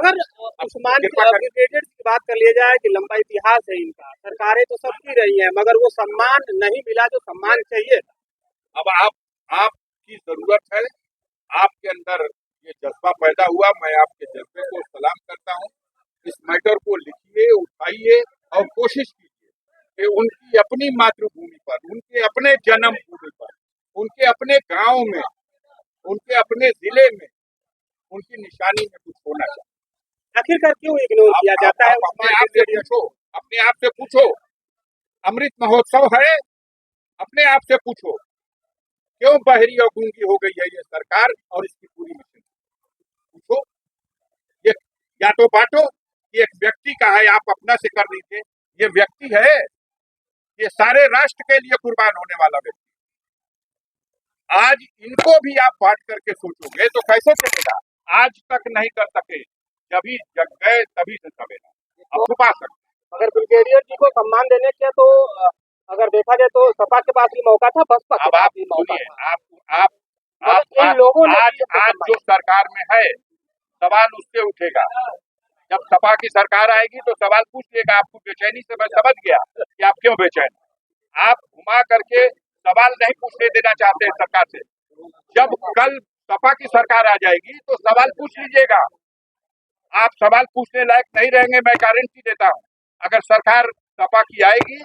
अगर उस्मान ब्रिगेडियर की बात कर लिया जाए कि लंबा इतिहास है इनका, सरकारें तो सबकी रही हैं, मगर वो सम्मान नहीं मिला जो सम्मान चाहिए। अब आपकी जरूरत है, आपके अंदर ये जज्बा पैदा हुआ, मैं आपके जज्बे को सलाम करता हूँ। इस मैटर को लिखिए, उठाइए और कोशिश कीजिए कि उनकी अपनी मातृभूमि पर, उनके अपने जन्मभूमि पर, उनके अपने गांव में, उनके अपने जिले में उनकी निशानी में कुछ होना चाहिए। आखिरकार क्यों इग्नोर किया जाता है? अपने आप से पूछो। अमृत महोत्सव है, अपने आप से पूछो क्यों बहरी और गूंगी हो गई है ये सरकार और इसकी पूरी मिशन। पूछो, ये या तो बांटो कि एक व्यक्ति का है, आप अपना से कर लीजिए। ये व्यक्ति है, ये सारे राष्ट्र के लिए कुर्बान होने वाला व्यक्ति। आज इनको भी आप बांट करके सोचोगे तो कैसे चलेगा? आज तक नहीं कर सके, जब जग गए तभी से सवेरा। अब छुपा सकते। अगर ब्रिगेडियर जी को सम्मान देने के तो अगर देखा जाए तो सपा के पास भी मौका था, बसपा के पास भी मौका था। आप लोगों ने आज जो सरकार में है, सवाल उससे उठेगा। जब सपा की सरकार आएगी तो सवाल पूछ लेगा आपको बेचैनी से। मैं समझ गया कि आप क्यों बेचैन। आप घुमा करके सवाल नहीं पूछने देना चाहते हैं सरकार से। जब कल सपा की सरकार आ जाएगी तो सवाल पूछ लीजिएगा। आप सवाल पूछने लायक नहीं रहेंगे, मैं गारंटी देता हूं। अगर सरकार सपा की आएगी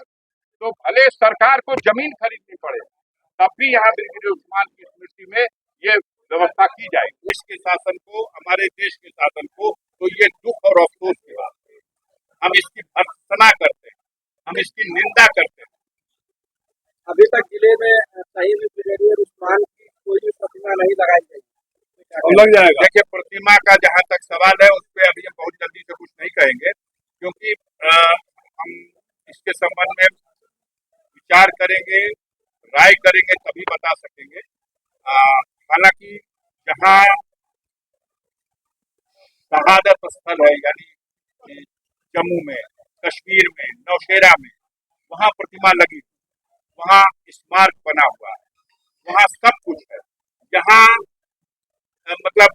तो भले सरकार को जमीन खरीदनी पड़े, तब भी यहाँ ब्रिगेडियर उस्मान की स्मृति में ये व्यवस्था की जाएगी। देश के शासन को, हमारे देश के शासन को तो ये दुख और अफसोस की बात है। हम इसकी भर्त्सना करते हैं, हम इसकी निंदा करते हैं। अभी तक जिले में सही में ब्रिगेडियर उस्मान की कोई भी प्रतिमा नहीं लगाई गई, लग जाएगा। देखिए, प्रतिमा का जहाँ तक सवाल है उस पर अभी हम बहुत जल्दी से कुछ नहीं कहेंगे, क्योंकि हम इसके संबंध में विचार करेंगे, राय करेंगे, तभी बता सकेंगे। हालांकि जहाँ शहादत स्थल है, यानी जम्मू में, कश्मीर में, नौशेरा में, वहाँ प्रतिमा लगी, वहाँ स्मारक बना हुआ है, वहाँ सब कुछ है। जहाँ मतलब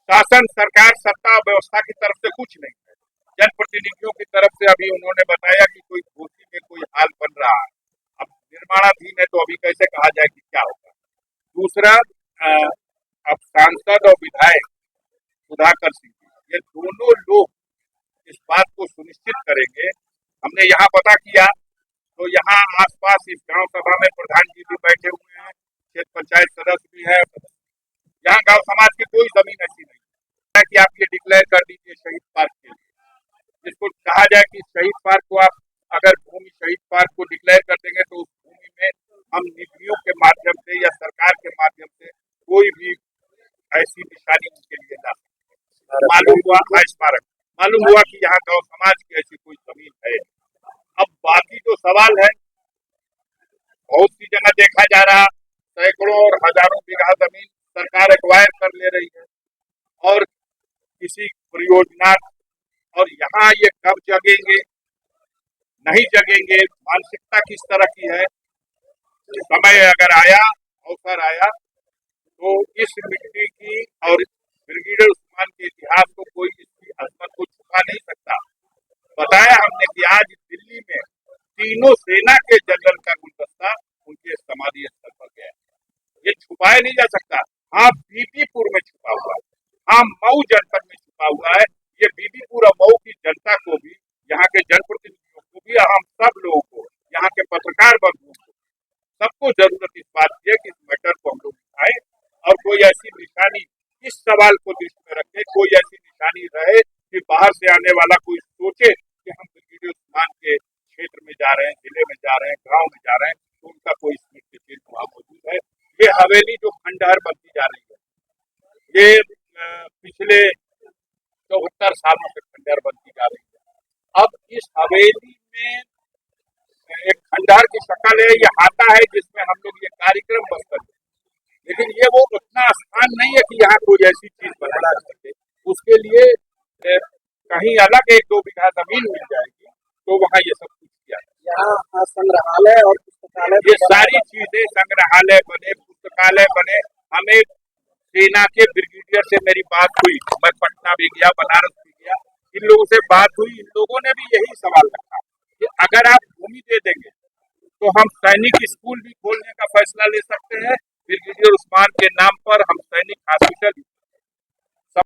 शासन, सरकार, सत्ता व्यवस्था की तरफ से कुछ नहीं है, जनप्रतिनिधियों की तरफ से अभी उन्होंने बताया कि कोई घोषी में कोई हाल बन रहा है। अब निर्माणाधीन है तो अभी कैसे कहा जाए कि क्या होगा। दूसरा, अब सांसद और विधायक सुधाकर सिंह, ये दोनों लोग इस बात को सुनिश्चित करेंगे। हमने यहाँ पता किया तो यहाँ आसपास इस गांव सभा में प्रधान जी भी बैठे हुए हैं, क्षेत्र पंचायत सदस्य भी है। यहाँ गांव समाज की कोई जमीन ऐसी नहीं है कि आप ये डिक्लेयर कर दीजिए शहीद पार्क के लिए। जिसको कहा जाए कि शहीद पार्क को आप अगर भूमि शहीद पार्क को डिक्लेयर कर देंगे तो उस भूमि में हम निधियों के माध्यम से या सरकार के माध्यम से कोई भी ऐसी निशानी उनके लिए ना मालूम हुआ। स्मारक मालूम हुआ कि यहाँ गांव समाज की ऐसी कोई जमीन है। अब बाकी जो सवाल है, बहुत सी जगह देखा जा रहा सैकड़ों और हजारों बीघा जमीन सरकार एक्वायर कर ले रही है और किसी परियोजना, और यहाँ ये कब जगेंगे, नहीं जगेंगे, मानसिकता किस तरह की है। समय अगर आया, अवसर आया तो इस मिट्टी की और ब्रिगेडियर उस्मान के इतिहास को कोई इसकी अजमत को छुपा नहीं सकता। बताया हमने कि आज दिल्ली में तीनों सेना के जनरल का गुलदस्ता उनके समाधि स्थल पर गया। ये छुपाया नहीं जा सकता। हाँ, बीबीपुर में छुपा हुआ है, हाँ मऊ जनपद में छुपा हुआ है। ये बीबीपुर और मऊ की जनता को भी, यहाँ के जनप्रतिनिधियों को भी, हम सब लोगों को, यहाँ के पत्रकार बंधुओं को, सबको जरूरत इस बात की है कि इस मैटर को हम लोग उठाए और कोई ऐसी निशानी, इस सवाल को दृष्टि में रखे, कोई ऐसी निशानी रहे कि बाहर से आने वाला कोई सोचे कि हम ब्रिगेडियर उस्मान के क्षेत्र में जा रहे हैं, जिले में जा रहे हैं, गांव में जा रहे हैं, तो उनका कोई स्मृति चिन्ह वहां मौजूद है। ये हवेली जो खंडहर बनती जा रही है, ये पिछले 74 सालों से खंडहर बनती जा रही है। अब इस हवेली में एक खंडहर की शक्ल है, ये हाथा है जिसमें हम लोग ये कार्यक्रम बस करते हैं, लेकिन ये वो उतना स्थान नहीं है कि यहाँ कोई ऐसी चीज बना सके। उसके लिए कहीं अलग 1-2 बीघा जमीन मिल जाएगी तो वहाँ ये सब कुछ किया। यहाँ संग्रहालय और पुस्तकालय, ये सारी चीजें, संग्रहालय बने, पुस्तकालय बने। हमें सेना के ब्रिगेडियर से मेरी बात हुई, मैं पटना भी गया, बनारस भी गया, इन लोगों से बात हुई, इन लोगों ने भी यही सवाल रखा कि अगर आप भूमि दे देंगे तो हम सैनिक स्कूल भी खोलने का फैसला ले सकते हैं, ब्रिगेडियर उस्मान के नाम पर हम सैनिक हॉस्पिटल